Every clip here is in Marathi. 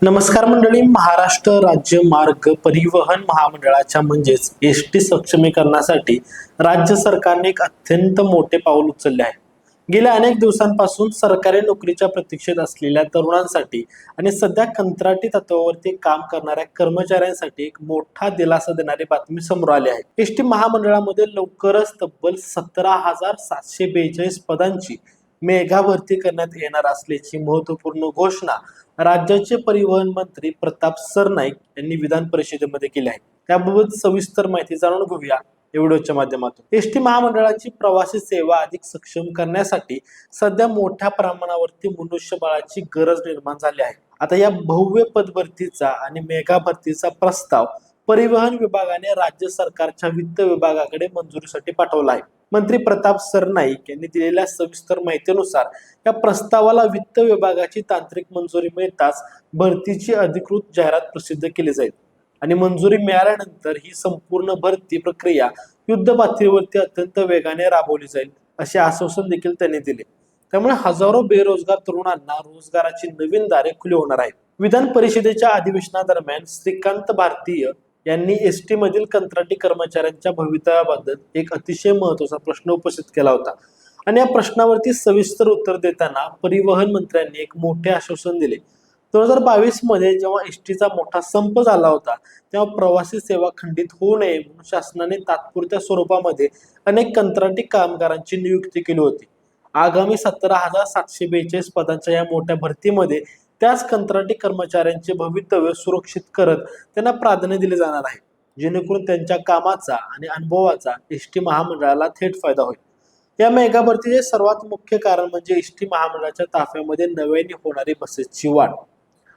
नमस्कार मंडळी. महाराष्ट्र राज्य मार्ग परिवहन महामंडळाच्या म्हणजेच एसटी सक्षमीकरणासाठी राज्य सरकारने एक अत्यंत मोठे पाऊल उचलले आहे. गेल्या अनेक दिवसांपासून सरकारी नोकरीच्या प्रतीक्षेत असलेल्या तरुणांसाठी आणि सध्या कंत्राटी तत्वावरती काम करणाऱ्या कर्मचाऱ्यांसाठी एक मोठा दिलासा देणारी बातमी समोर आली आहे. एसटी महामंडळामध्ये लवकरच तब्बल 17,742 पदांची मेगा भरती करण्यात येणार असल्याची महत्वपूर्ण घोषणा राज्याचे परिवहन मंत्री प्रताप सरनाईक यांनी विधान परिषदेमध्ये केली आहे. त्याबाबत सविस्तर माहिती जाणून घेऊया या व्हिडिओच्या माध्यमातून. एसटी महामंडळाची प्रवासी सेवा अधिक सक्षम करण्यासाठी सध्या मोठ्या प्रमाणावरती मनुष्यबळाची गरज निर्माण झाली आहे. आता या भव्य पदभरतीचा आणि मेगा भरतीचा प्रस्ताव परिवहन विभागाने राज्य सरकारच्या वित्त विभागाकडे मंजुरीसाठी पाठवला आहे. मंत्री प्रताप सरनाईक यांनी दिलेल्या सविस्तर माहितीनुसार या प्रस्तावाला वित्त विभागाची तांत्रिक मंजुरी मिळताच भरतीची अधिकृत जाहिरात प्रसिद्ध केली जाईल आणि मंजुरी मिळाल्यानंतर ही संपूर्ण भरती प्रक्रिया युद्ध पातळीवरती अत्यंत वेगाने राबवली जाईल असे आश्वासन देखील त्यांनी दिले. त्यामुळे हजारो बेरोजगार तरुणांना रोजगाराची नवीन दारे खुली होणार आहेत. विधान परिषदेच्या अधिवेशनादरम्यान श्रीकांत भारतीय यांनी एसटी मधील कंत्राटी कर्मचाऱ्यांच्या भवितव्याबद्दल एक अतिशय महत्त्वाचा प्रश्न उपस्थित केला होता आणि या प्रश्नावरती सविस्तर उत्तर देताना परिवहन मंत्र्यांनी एक मोठे आश्वासन दिले. 2022 मध्ये जेव्हा एसटीचा मोठा संप झाला होता तेव्हा प्रवासी सेवा खंडित होऊ नये म्हणून शासनाने तात्पुरत्या स्वरूपामध्ये अनेक कंत्राटी कामगारांची नियुक्ती केली होती. आगामी 17,742 पदांच्या या मोठ्या भरतीमध्ये त्याच कंत्राटी कर्मचाऱ्यांचे भवितव्य सुरक्षित करत त्यांना प्राधान्य दिले जाणार आहे, जेणेकरून त्यांच्या कामाचा आणि अनुभवाचा एसटी महामंडळाला थेट फायदा होईल. या मेगा भरतीचे सर्वात मुख्य कारण म्हणजे एसटी महामंडळाच्या ताफ्यामध्ये नव्याने होणारी बसेसची वाढ.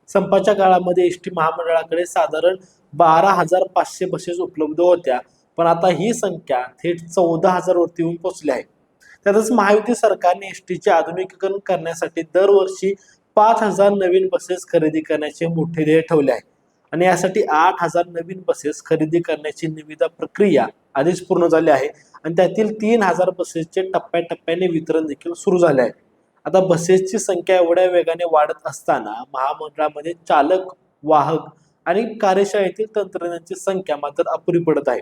संपाच्या काळामध्ये एसटी महामंडळाकडे साधारण 12,500 बसेस उपलब्ध होत्या, पण आता ही संख्या थेट 14,000 वरती येऊन पोहोचली आहे. त्यातच महायुती सरकारने एसटीचे आधुनिकीकरण करण्यासाठी दरवर्षी 5,000 नवीन बसेस खरेदी करण्याचे मोठे ध्येय ठेवले आहे आणि यासाठी 8,000 नवीन बसेस खरेदी करण्याची निविदा प्रक्रिया आधीच पूर्ण झाली आहे आणि त्यातील 3,000 बसेसचे टप्प्याटप्प्याने वितरण देखील सुरू झाले आहे. आता बसेसची संख्या एवढ्या वेगाने वाढत असताना महामंडळामध्ये चालक, वाहक आणि कार्यशाळेतील तंत्रज्ञांची संख्या मात्र अपुरी पडत आहे.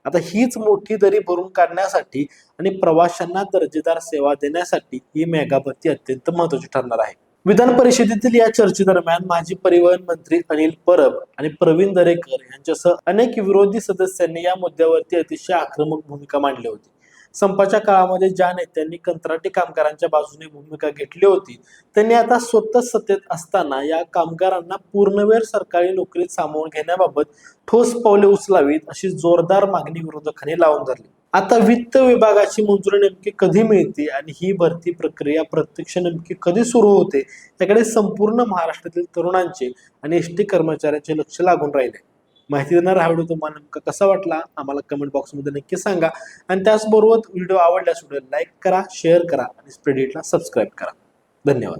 आता हीच मोठी दरी भरून काढण्यासाठी आणि प्रवाशांना दर्जेदार सेवा देण्यासाठी ही मेगा भरती अत्यंत महत्त्वाची ठरणार आहे. विधान परिषदेतील या चर्चेदरम्यान माजी परिवहन मंत्री अनिल परब आणि प्रवीण दरेकर यांच्यासह अनेक विरोधी सदस्यांनी या मुद्द्यावरती अतिशय आक्रमक भूमिका मांडली होती. संपाच्या काळामध्ये ज्या नेत्यांनी कंत्राटी कामगारांच्या बाजूने भूमिका घेतली होती त्यांनी आता स्वतः सत्तेत असताना या कामगारांना पूर्णवेळ सरकारी नोकरीत सामावून घेण्याबाबत ठोस पावले उचलावीत अशी जोरदार मागणी विरोधकांनी लावून धरली. आता वित्त विभागाची मंजुरी नेमकी कधी मिळते आणि ही भरती प्रक्रिया प्रत्यक्ष नेमकी कधी सुरू होते त्याकडे संपूर्ण महाराष्ट्रातील तरुणांचे आणि एसटी कर्मचाऱ्यांचे लक्ष लागून राहिले. माहिती देणारा हा व्हिडिओ तुम्हाला नेमका कसा वाटला आम्हाला कमेंट बॉक्समध्ये नक्की सांगा आणि त्याचबरोबर व्हिडिओ आवडल्यास व्हिडिओ लाईक करा, शेअर करा आणि स्प्रेड इटला सबस्क्राईब करा. धन्यवाद.